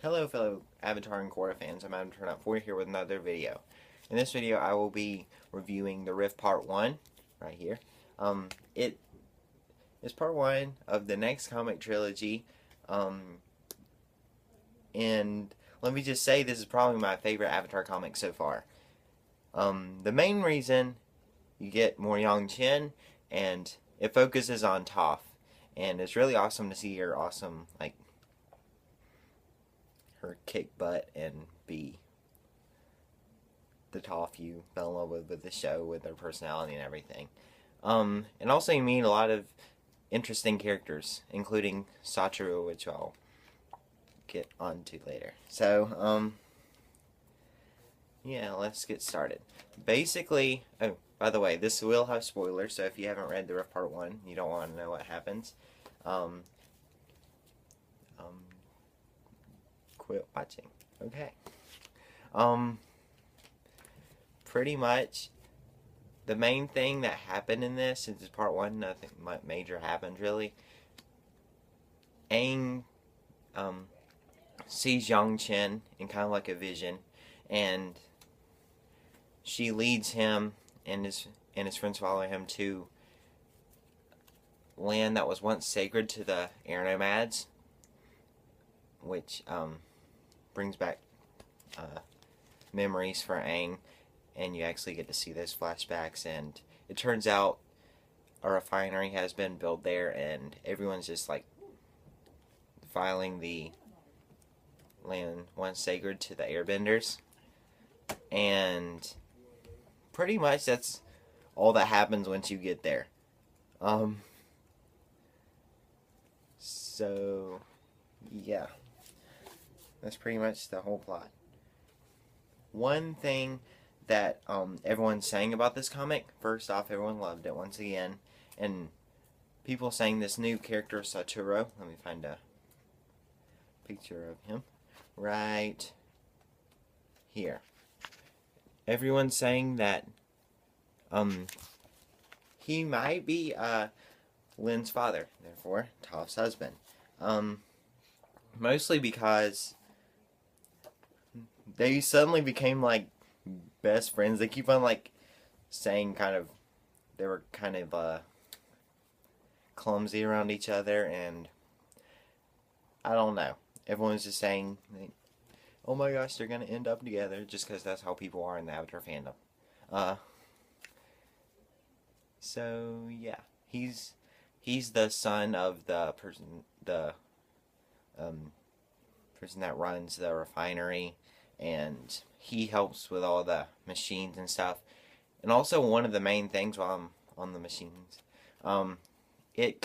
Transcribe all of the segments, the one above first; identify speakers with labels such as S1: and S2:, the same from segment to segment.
S1: Hello fellow Avatar and Korra fans, I'm Adam Turnout 4 here with another video. In this video I will be reviewing the Rift Part 1, right here. It is Part 1 of the next comic trilogy, and let me just say this is probably my favorite Avatar comic so far. The main reason you get more Yang Chen, and it focuses on Toph, and it's really awesome to see her awesome, her kick butt and be the Toph you fell in love with the show, with their personality and everything. And also you meet a lot of interesting characters, including Satoru, which I'll get onto later. So, yeah, let's get started. Basically, oh, by the way, this will have spoilers, so if you haven't read the Rift Part 1, you don't want to know what happens. Quit watching. Okay. Pretty much the main thing that happened in this, since it's part 1, nothing major happened really. Aang sees Yang Chen in kind of like a vision, and she leads him and his friends follow him to land that was once sacred to the air nomads, which brings back memories for Aang, and you actually get to see those flashbacks, and it turns out a refinery has been built there, and everyone's just like filing the land once sacred to the airbenders, and pretty much that's all that happens once you get there. So yeah, that's pretty much the whole plot. One thing that everyone's saying about this comic, first off, everyone loved it once again, and people saying this new character Satoru, let me find a picture of him right here. Everyone's saying that he might be Lin's father, therefore Toph's husband. Mostly because they suddenly became like best friends. They keep on like saying they were kind of clumsy around each other, and I don't know. Everyone's just saying, oh my gosh, they're gonna end up together, just because that's how people are in the Avatar fandom. So yeah, he's the son of the person that runs the refinery, and he helps with all the machines and stuff. And also, one of the main things while I'm on the machines, it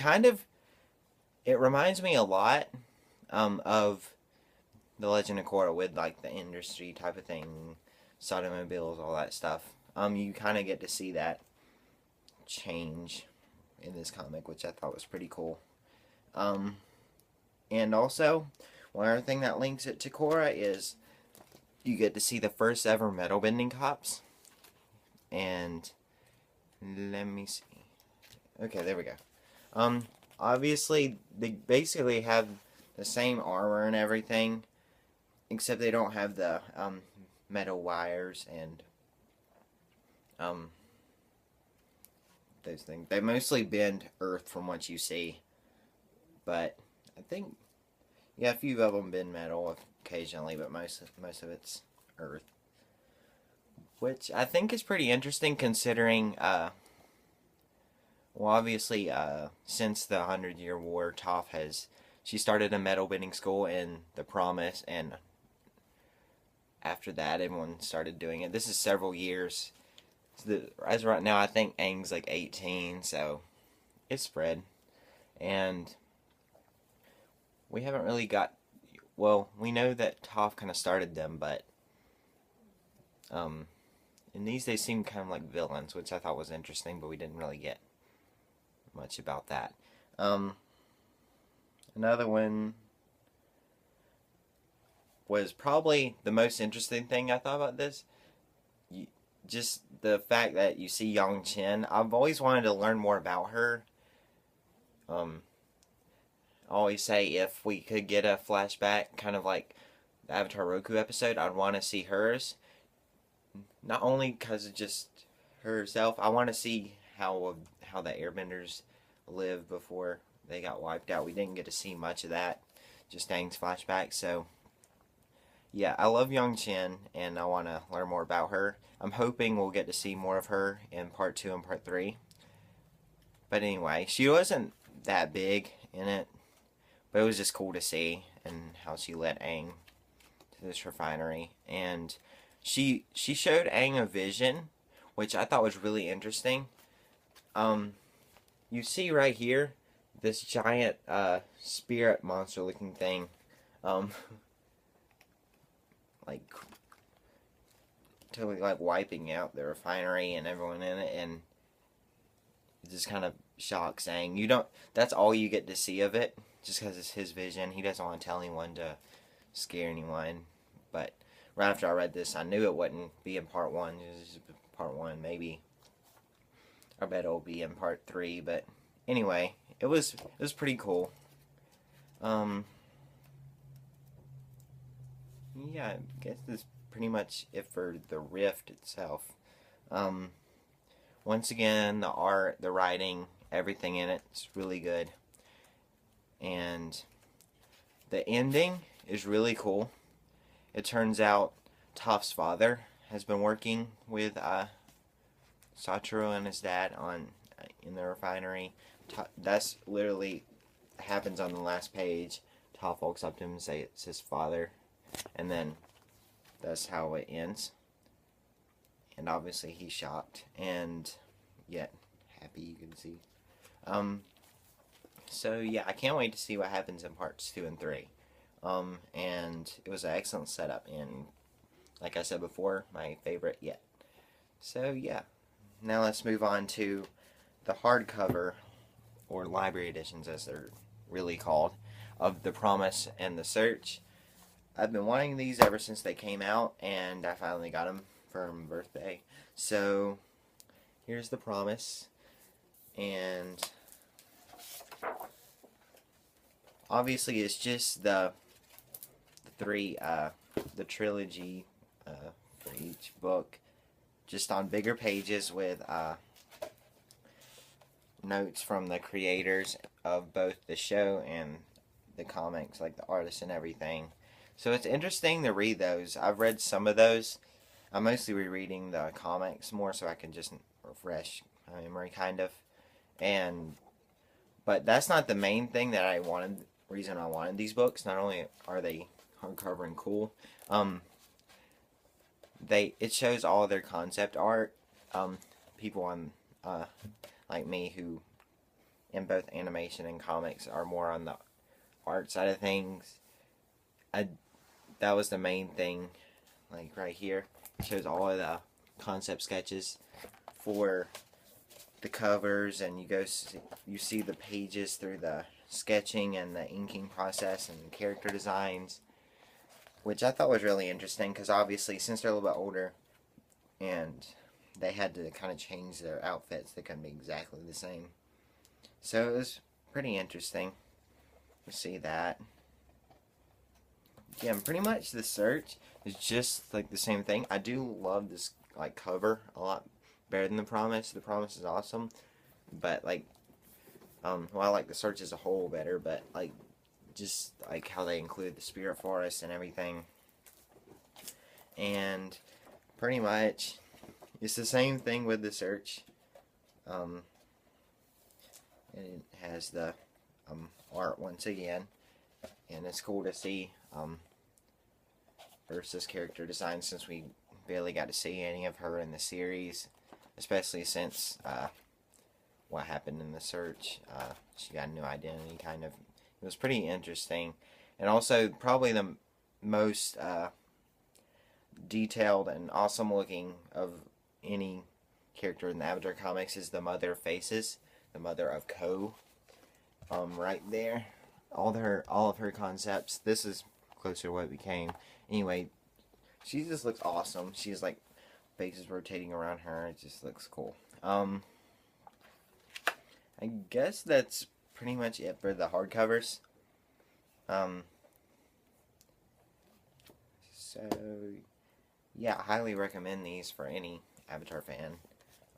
S1: reminds me a lot of the Legend of Korra, with like the industry type of thing, automobiles, all that stuff. You kind of get to see that change in this comic, which I thought was pretty cool. And also, one other thing that links it to Korra is you get to see the first ever metal bending cops. And let me see. Okay, there we go. Obviously, they basically have the same armor and everything, except they don't have the metal wires and those things. They mostly bend earth from what you see, but I think, yeah, a few of them bend metal occasionally, but most of it's earth, which I think is pretty interesting considering, well, obviously, since the 100-Year War, she started a metal bending school in The Promise, and after that, everyone started doing it. This is several years. As right now, I think Aang's like 18, so it's spread. And we haven't really got, well, we know that Toph kind of started them, but in these they seem kind of like villains, which I thought was interesting, but we didn't really get much about that. Another one was probably the most interesting thing I thought about this. Just the fact that you see Yang Chen. I've always wanted to learn more about her. I always say if we could get a flashback, kind of like the Avatar Roku episode, I'd want to see hers. Not only because of just herself, I want to see how the Airbenders lived before they got wiped out. We didn't get to see much of that, just Aang's flashback. So yeah, I love Young Chen, and I want to learn more about her. I'm hoping we'll get to see more of her in part 2 and part 3. But anyway, she wasn't that big in it, but it was just cool to see, and how she led Aang to this refinery. And she showed Aang a vision, which I thought was really interesting. You see right here, this giant spirit monster looking thing, like totally like wiping out the refinery and everyone in it, and it just kind of shocks Aang. That's all you get to see of it, just because it's his vision. He doesn't want to tell anyone to scare anyone. But right after I read this, I knew it wouldn't be in part 1. It was part 1, maybe. I bet it'll be in part 3. But anyway, it was pretty cool. Yeah, I guess that's pretty much it for the Rift itself. Once again, the art, the writing, everything in it's really good. And the ending is really cool. It turns out Toph's father has been working with Satoru and his dad in the refinery. That's literally happens on the last page. Toph walks up to him and says it's his father, and then that's how it ends. And obviously he's shocked, and yet happy, you can see. So yeah, I can't wait to see what happens in parts 2 and 3. And it was an excellent setup, and like I said before, my favorite yet. So yeah, now let's move on to the hardcover, or library editions as they're really called, of The Promise and The Search. I've been wanting these ever since they came out, and I finally got them for my birthday. So here's The Promise, and obviously it's just the trilogy for each book, just on bigger pages with notes from the creators of both the show and the comics, like the artists and everything. So it's interesting to read those. I've read some of those. I'm mostly rereading the comics more so I can just refresh my memory, kind of. But that's not the main thing that I wanted. Reason I wanted these books. Not only are they hardcover and cool, it shows all of their concept art. People on like me who in both animation and comics are more on the art side of things. That was the main thing. Like right here, it shows all of the concept sketches for the covers, and you see the pages through the sketching and the inking process and character designs, which I thought was really interesting because obviously since they're a little bit older and they had to kind of change their outfits, they couldn't be exactly the same. So it was pretty interesting to see that. Yeah, and pretty much The Search is just like the same thing. I do love this like cover a lot better than The Promise. The Promise is awesome, but like well, I like The Search as a whole better, but like just like how they include the spirit forest and everything. And pretty much it's the same thing with The Search. And it has the art once again, and it's cool to see versus character design, since we barely got to see any of her in the series, especially since what happened in The Search. She got a new identity, kind of. It was pretty interesting, and also probably the most detailed and awesome looking of any character in the Avatar comics is the Mother of Faces, the mother of Ko. Right there, all of her concepts. This is closer to what it became. Anyway, she just looks awesome. She's like faces rotating around her. It just looks cool. I guess that's pretty much it for the hardcovers. So, yeah, I highly recommend these for any Avatar fan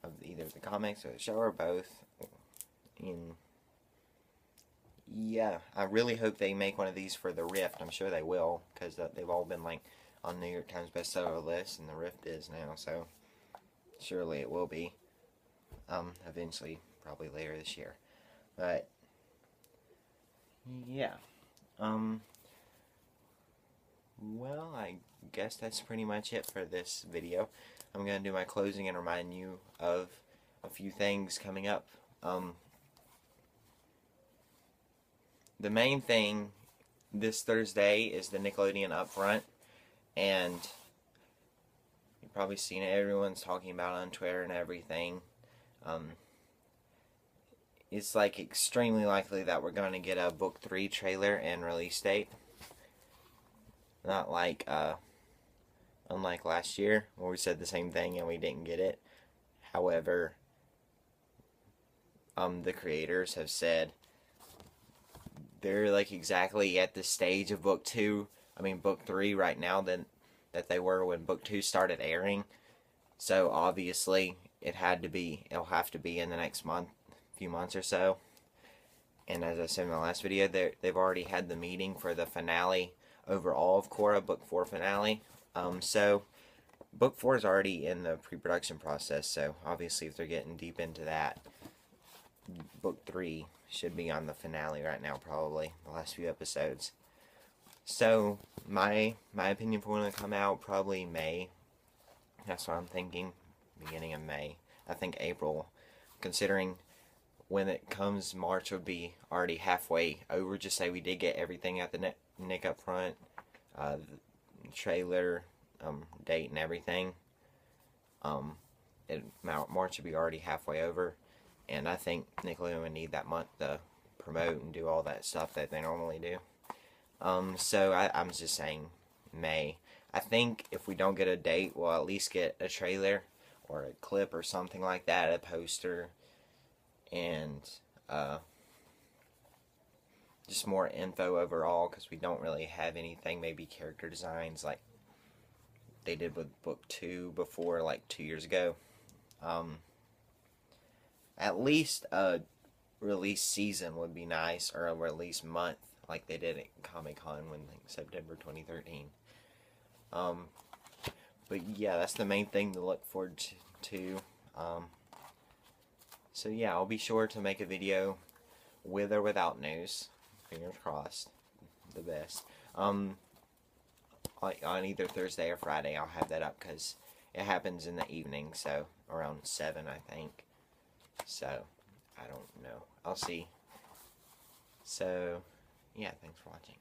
S1: of either the comics or the show or both. And yeah, I really hope they make one of these for the Rift. I'm sure they will, because they've all been like on New York Times bestseller list, and the Rift is now, so surely it will be eventually, probably later this year. But yeah, well, I guess that's pretty much it for this video. I'm going to do my closing and remind you of a few things coming up. The main thing this Thursday is the Nickelodeon Upfront, and you've probably seen it. Everyone's talking about it on Twitter and everything. It's like extremely likely that we're going to get a Book 3 trailer and release date. Not like, unlike last year, where we said the same thing and we didn't get it. However, the creators have said they're like exactly at the stage of Book 3 right now that they were when Book 2 started airing. So obviously it'll have to be in the next few months or so. And as I said in my last video, they've already had the meeting for the finale overall of Korra, Book 4 finale. So Book 4 is already in the pre-production process, so obviously if they're getting deep into that, Book 3 should be on the finale right now, probably, the last few episodes. So, my opinion for when it'll come out, probably May. That's what I'm thinking, beginning of May. I think April, considering when it comes, March would be already halfway over. Just say we did get everything at the Nick up front, the trailer, date and everything. March would be already halfway over. And I think Nickelodeon would need that month to promote and do all that stuff that they normally do. So I'm just saying May. I think if we don't get a date, we'll at least get a trailer or a clip or something like that, a poster, and just more info overall, because we don't really have anything, maybe character designs like they did with Book 2 before, like 2 years ago. At least a release season would be nice, or a release month, like they did at Comic-Con in September 2013. But yeah, that's the main thing to look forward to. So yeah, I'll be sure to make a video with or without news. Fingers crossed. The best. On either Thursday or Friday, I'll have that up, because it happens in the evening, so around 7, I think. So, I don't know. I'll see. So, yeah, thanks for watching.